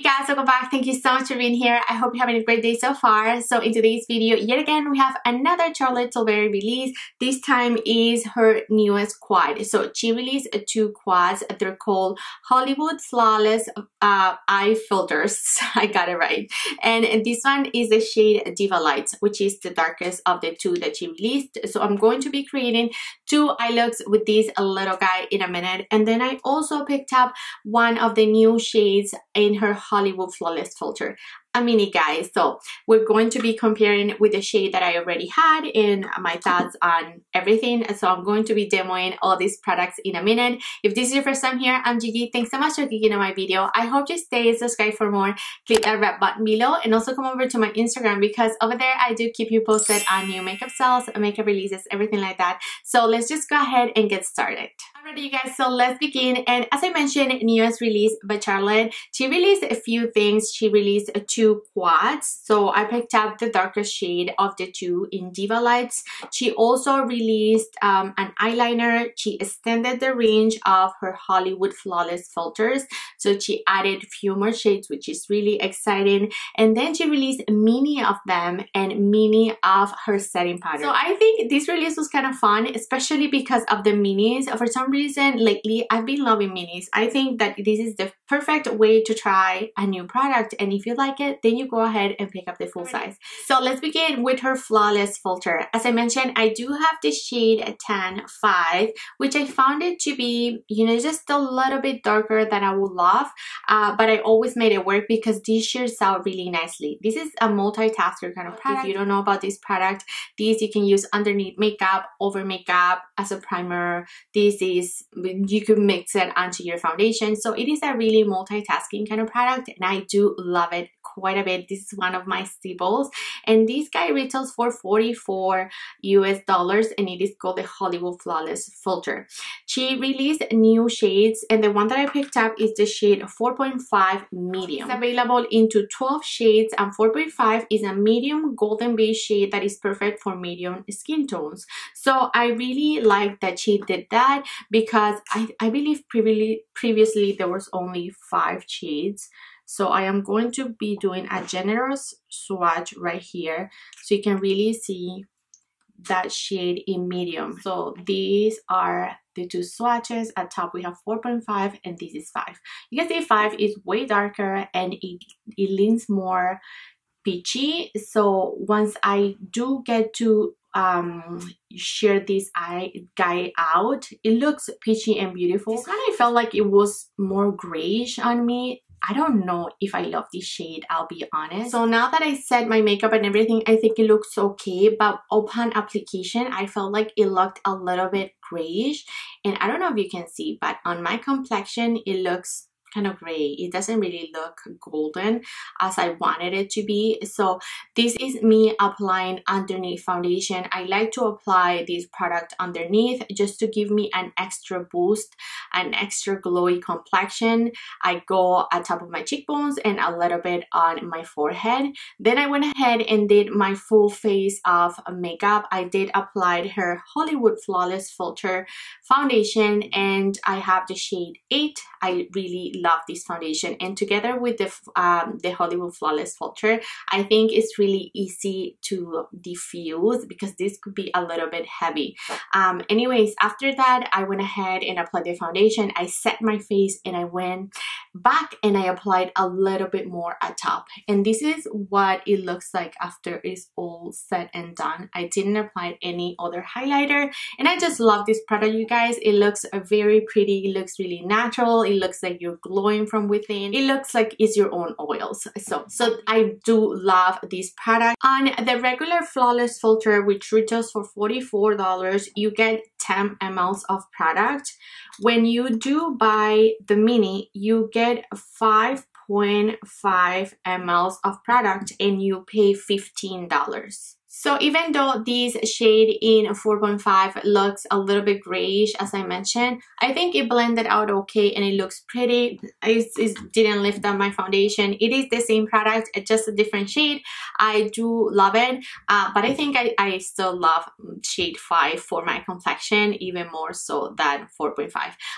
Hey guys, welcome back. Thank you so much for being here. I hope you're having a great day so far. So in today's video, yet again, we have another Charlotte Tilbury release. This time is her newest quad. So she released two quads. They're called Hollywood Flawless Eye Filters. I got it right. And this one is the shade Diva Light, which is the darkest of the two that she released. So I'm going to be creating two eye looks with this little guy in a minute. And then I also picked up one of the new shades in her Hollywood Flawless filter, a mini guy. So we're going to be comparing with the shade that I already had in my thoughts on everything. So I'm going to be demoing all these products in a minute. If this is your first time here, I'm Gigi. Thanks so much for clicking on my video. I hope you stay subscribed for more. Click that red button below and also come over to my Instagram because over there I do keep you posted on new makeup sales, makeup releases, everything like that. So let's just go ahead and get started. Alrighty you guys, so let's begin. And as I mentioned, newest release by Charlotte. She released a few things. She released two quads. So I picked up the darkest shade of the two in Diva Lights. She also released an eyeliner. She extended the range of her Hollywood Flawless filters. So she added a few more shades, which is really exciting. And then she released many of them and many of her setting powder. So I think this release was kind of fun, especially because of the minis. For some reason lately I've been loving minis. I think that this is the perfect way to try a new product, and if you like it, then you go ahead and pick up the full size. So let's begin with her Flawless filter. As I mentioned, I do have the shade Tan 5, which I found it to be, you know, just a little bit darker than I would love, but I always made it work because this shears out really nicely. This is a multitasker kind of product. If you don't know about this product, this you can use underneath makeup, over makeup, as a primer. This is, you can mix it onto your foundation. So it is a really multitasking kind of product, and I do love it quite a bit. This is one of my staples, and this guy retails for $44 US, and it is called the Hollywood Flawless filter. She released new shades, and the one that I picked up is the shade 4.5 medium. It's available into 12 shades, and 4.5 is a medium golden beige shade that is perfect for medium skin tones. So I really like that she did that because I believe previously there was only 5 shades. So I am going to be doing a generous swatch right here so you can really see that shade in medium. So these are the two swatches. At top we have 4.5 and this is 5. You can see 5 is way darker and it leans more peachy. So once I do get to share this eye guy out, it looks peachy and beautiful. This one I felt like it was more grayish on me. I don't know if I love this shade, I'll be honest. So now that I set my makeup and everything, I think it looks okay, but upon application I felt like it looked a little bit grayish, and I don't know if you can see, but on my complexion it looks kind of gray. It doesn't really look golden as I wanted it to be. So this is me applying underneath foundation. I like to apply this product underneath just to give me an extra boost, an extra glowy complexion. I go at top of my cheekbones and a little bit on my forehead. Then I went ahead and did my full face of makeup. I did apply her Hollywood Flawless filter foundation, and I have the shade 8. I really love this foundation, and together with the Hollywood Flawless filter, I think it's really easy to diffuse because this could be a little bit heavy. Anyways, after that I went ahead and applied the foundation. I set my face and I went back and I applied a little bit more at top, and this is what it looks like after it's all said and done. I didn't apply any other highlighter, and I just love this product, you guys. It looks very pretty, it looks really natural, it looks like you're glowing from within, it looks like it's your own oils. So I do love this product. On the regular Flawless filter, which retails for $44, you get 10 ml of product. When you do buy the mini, you get 5.5 ml of product and you pay $15. So even though this shade in 4.5 looks a little bit grayish, as I mentioned, I think it blended out okay and it looks pretty. It didn't lift up my foundation. It is the same product, just a different shade. I do love it, but I think I still love shade 5 for my complexion, even more so than 4.5.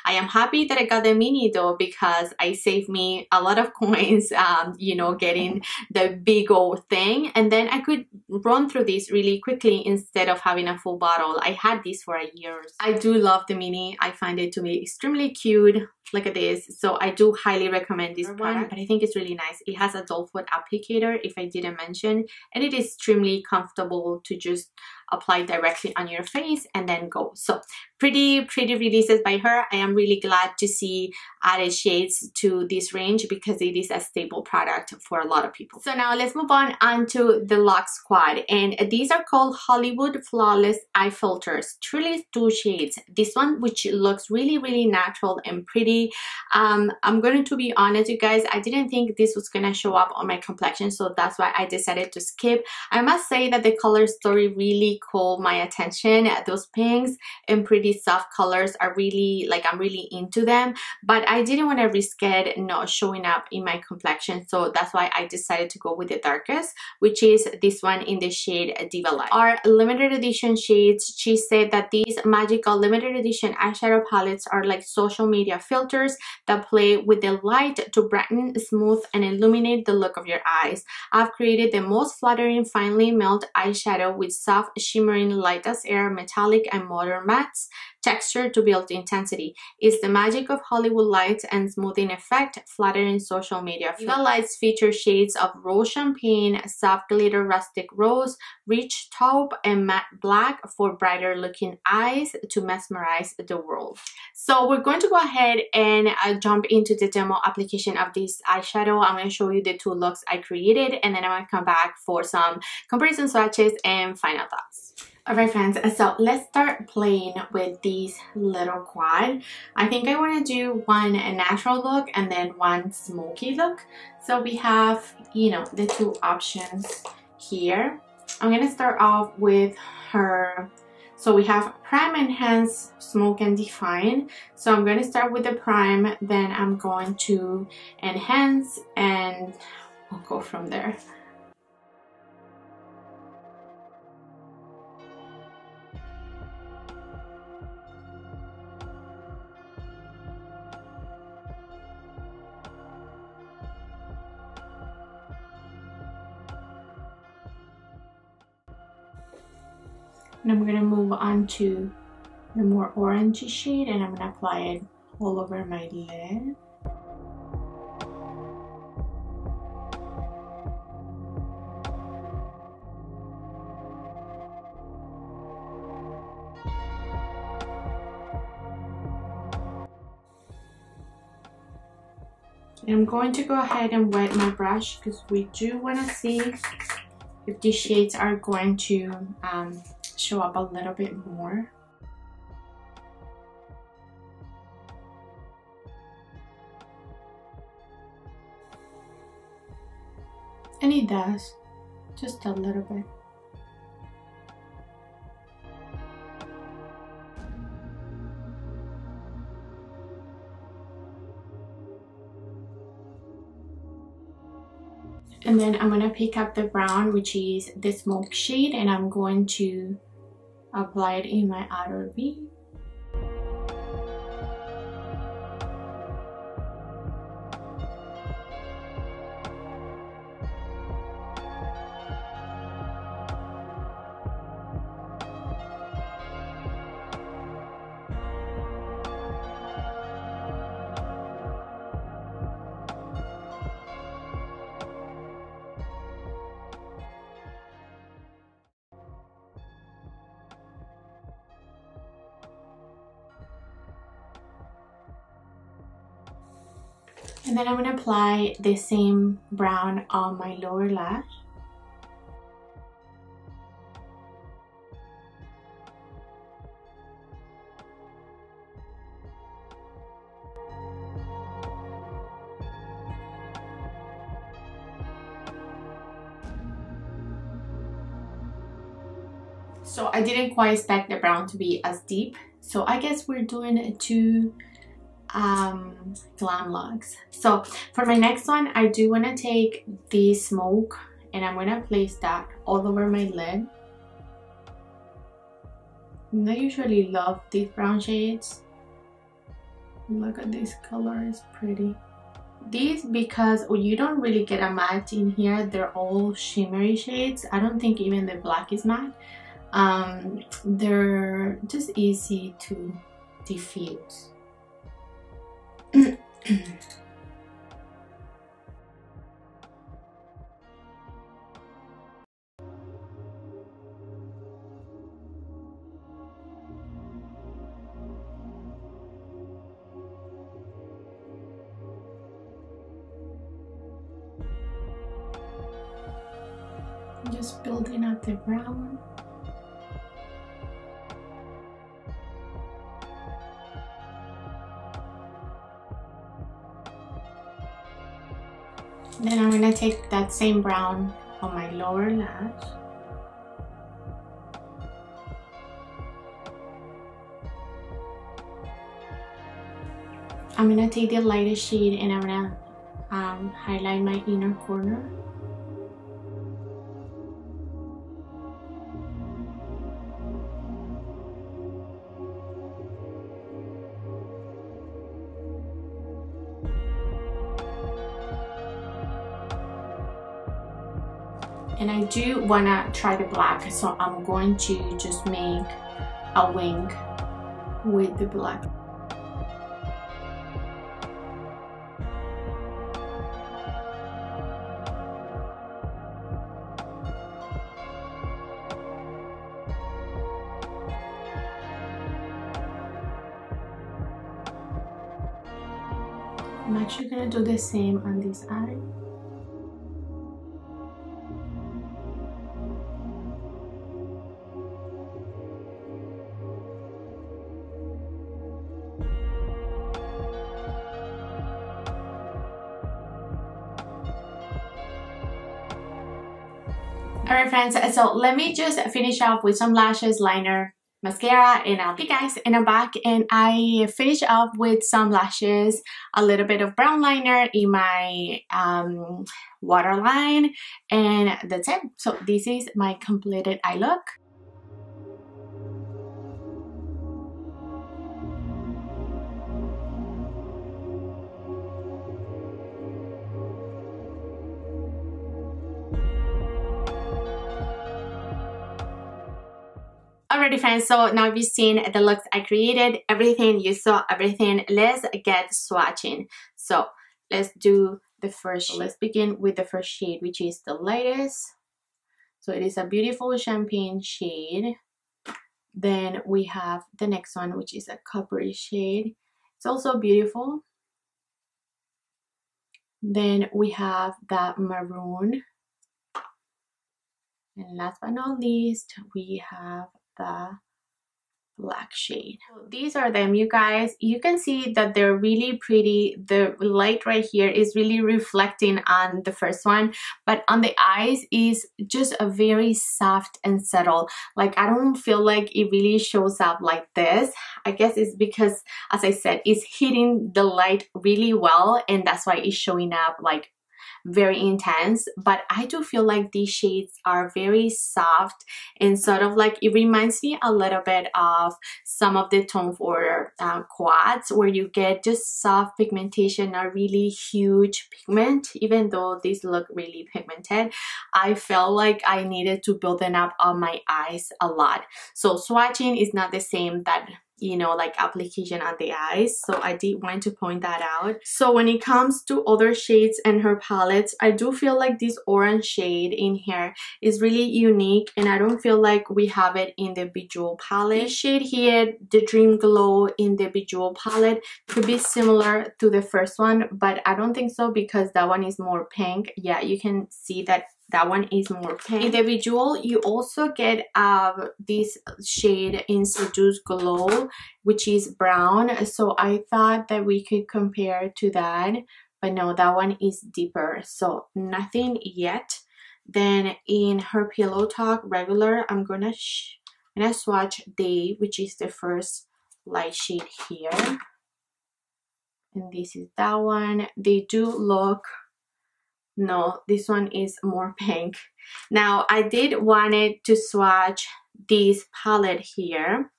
I am happy that I got the mini though, because I saved me a lot of coins, you know, getting the big old thing, and then I could run through this really quickly instead of having a full bottle. I had this for a year. I do love the mini. I find it to be extremely cute. Look at this. So I do highly recommend this one, but I think it's really nice. It has a doll foot applicator, if I didn't mention, and it is extremely comfortable to just apply directly on your face and then go. So pretty releases by her. I am really glad to see added shades to this range because it is a staple product for a lot of people. So now let's move on to the Luxe Quad, and these are called Hollywood Flawless Eye Filters. Truly 2 shades. This one, which looks really natural and pretty. I'm going to be honest, you guys, I didn't think this was gonna show up on my complexion, so that's why I decided to skip. I must say that the color story really caught my attention. Those pinks and pretty soft colors are really, like, I'm really into them, but I didn't want to risk it not showing up in my complexion, so that's why I decided to go with the darkest, which is this one in the shade Diva Light. Our limited edition shades, she said that these magical limited edition eyeshadow palettes are like social media filters that play with the light to brighten, smooth, and illuminate the look of your eyes. I've created the most flattering finely milled eyeshadow with soft, shimmering, light as air, metallic, and modern mattes texture to build intensity. It's the magic of Hollywood lights and smoothing effect, flattering social media. Diva Lights feature shades of rose champagne, soft glitter rustic rose, rich taupe, and matte black for brighter looking eyes to mesmerize the world. So we're going to go ahead and jump into the demo application of this eyeshadow. I'm going to show you the 2 looks I created, and then I'm going to come back for some comparison swatches and final thoughts. Alright friends, so let's start playing with this little quad. I think I want to do one a natural look and then one smoky look. So we have, you know, the 2 options here. I'm going to start off with her. So we have Prime, Enhance, Smoke, and Define. So I'm going to start with the Prime, then I'm going to Enhance, and we'll go from there. And I'm going to move on to the more orangey shade, and I'm going to apply it all over my lid. And I'm going to go ahead and wet my brush because we do want to see if these shades are going to show up a little bit more. And it does, just a little bit. And then I'm going to pick up the brown, which is the smoke shade, and I'm going to apply it in my outer V. And then I'm going to apply the same brown on my lower lash. So I didn't quite expect the brown to be as deep. So I guess we're doing 2 glam looks. So for my next one, I do want to take the smoke and I'm going to place that all over my lid. And I usually love these brown shades. Look at this color, it's pretty. These, because you don't really get a matte in here, they're all shimmery shades. I don't think even the black is matte. They're just easy to diffuse. Just building up the brown. Then I'm gonna take that same brown on my lower lash. I'm gonna take the lightest shade and I'm gonna highlight my inner corner. And I do want to try the black, so I'm going to just make a wing with the black. I'm actually going to do the same on this eye. Alright friends, so let me just finish off with some lashes, liner, mascara, and I'll be guys in a back. And I finish off with some lashes, a little bit of brown liner in my waterline, and that's it. So this is my completed eye look. Alrighty friends, so now you've seen the looks I created, everything you saw, everything. Let's get swatching. So let's do the first shade. Let's begin with the first shade, which is the lightest. So it is a beautiful champagne shade. Then we have the next one, which is a coppery shade. It's also beautiful. Then we have that maroon. And last but not least, we have the black shade. So these are them, you guys. You can see that they're really pretty. The light right here is really reflecting on the first one, but on the eyes is just a very soft and subtle. Like, I don't feel like it really shows up like this. I guess it's because, as I said, it's hitting the light really well, and that's why it's showing up like very intense. But I do feel like these shades are very soft and sort of like, it reminds me a little bit of some of the Tom Ford quads, where you get just soft pigmentation, not really huge pigment. Even though these look really pigmented, I felt like I needed to build them up on my eyes a lot. So swatching is not the same that, you know, like application on the eyes. So I did want to point that out. So when it comes to other shades and her palettes, I do feel like this orange shade in here is really unique, and I don't feel like we have it in the Bejeweled palette. This shade here, the Dream Glow in the Bejeweled palette, could be similar to the first one, but I don't think so, because that one is more pink. Yeah, you can see that that one is more pink. In the Bejeweled, you also get this shade in Seduce Glow, which is brown. So I thought that we could compare to that, but no, that one is deeper. So nothing yet. Then in her Pillow Talk regular, I'm gonna I'm gonna swatch Day, which is the first light shade here. And this is that one. They do look, no, this one is more pink. Now, I did wanted to swatch this palette here.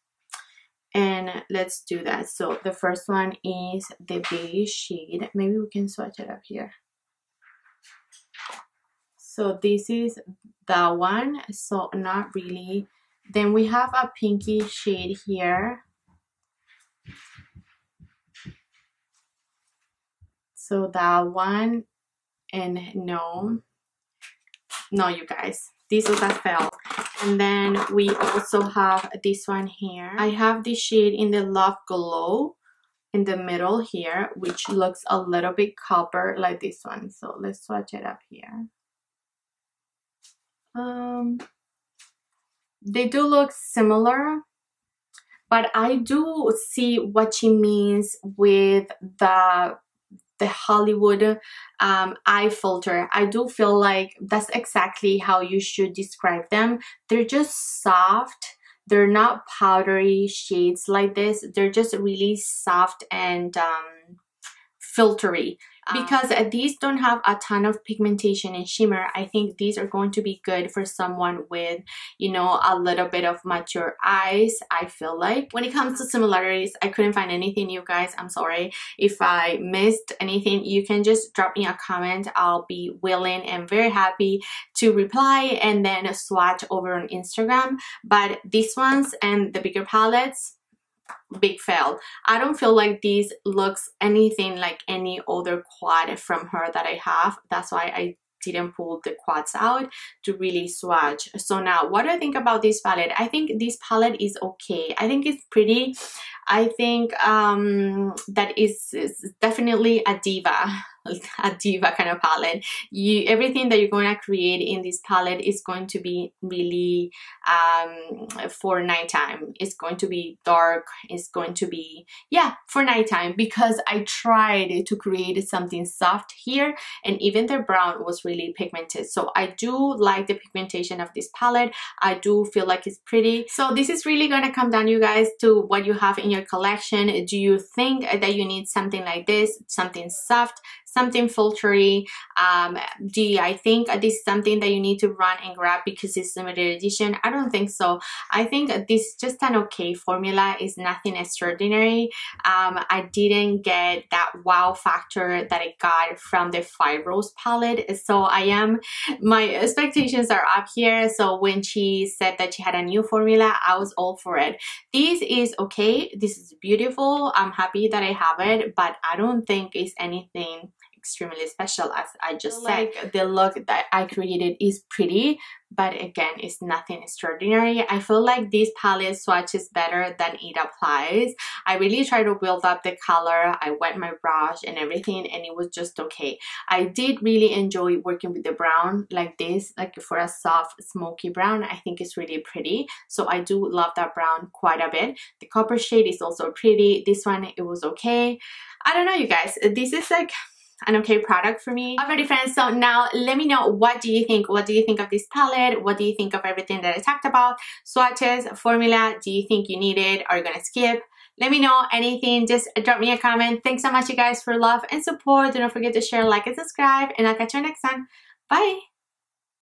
And let's do that. So the first one is the beige shade. Maybe we can swatch it up here. So this is that one. So not really. Then we have a pinky shade here. So that one, and no, you guys, this was a fail. And then we also have this one here. I have this shade in the Love Glow in the middle here, which looks a little bit copper like this one. So let's swatch it up here. They do look similar, but I do see what she means with the Hollywood eye filter. I do feel like that's exactly how you should describe them. They're just soft. They're not powdery shades like this. They're just really soft and filtery. Because these don't have a ton of pigmentation and shimmer, I think these are going to be good for someone with, you know, a little bit of mature eyes, I feel like. When it comes to similarities, I couldn't find anything, you guys. I'm sorry. If I missed anything, you can just drop me a comment. I'll be willing and very happy to reply and then swatch over on Instagram. But these ones and the bigger palettes, big fail. I don't feel like this looks anything like any other quad from her that I have. That's why I didn't pull the quads out to really swatch. So now, what do I think about this palette? I think this palette is okay. I think it's pretty. I think that is definitely a diva kind of palette. Everything that you're going to create in this palette is going to be really for nighttime. It's going to be dark. It's going to be, yeah, for nighttime, because I tried to create something soft here, and even the brown was really pigmented. So I do like the pigmentation of this palette. I do feel like it's pretty. So this is really going to come down, you guys, to what you have in your collection. Do you think that you need something like this, something soft, something filtery? I think this is something that you need to run and grab because it's limited edition? I don't think so. I think this is just an okay formula. It's nothing extraordinary. I didn't get that wow factor that I got from the 5 Rose palette. So my expectations are up here. So when she said that she had a new formula, I was all for it. This is okay. This is beautiful. I'm happy that I have it, but I don't think it's anything extremely special. As I just said, like, the look that I created is pretty, but again, it's nothing extraordinary. I feel like this palette swatches better than it applies. I really try to build up the color. I wet my brush and everything, and it was just okay. I did really enjoy working with the brown like this, like for a soft smoky brown. I think it's really pretty, so I do love that brown quite a bit. The copper shade is also pretty. This one, it was okay. I don't know, you guys, this is like an okay product for me. Alrighty, friends, so now let me know, what do you think? What do you think of this palette? What do you think of everything that I talked about? Swatches, formula, do you think you need it? Are you gonna skip? Let me know anything. Just drop me a comment. Thanks so much, you guys, for love and support. Do not forget to share, like, and subscribe, and I'll catch you next time. Bye!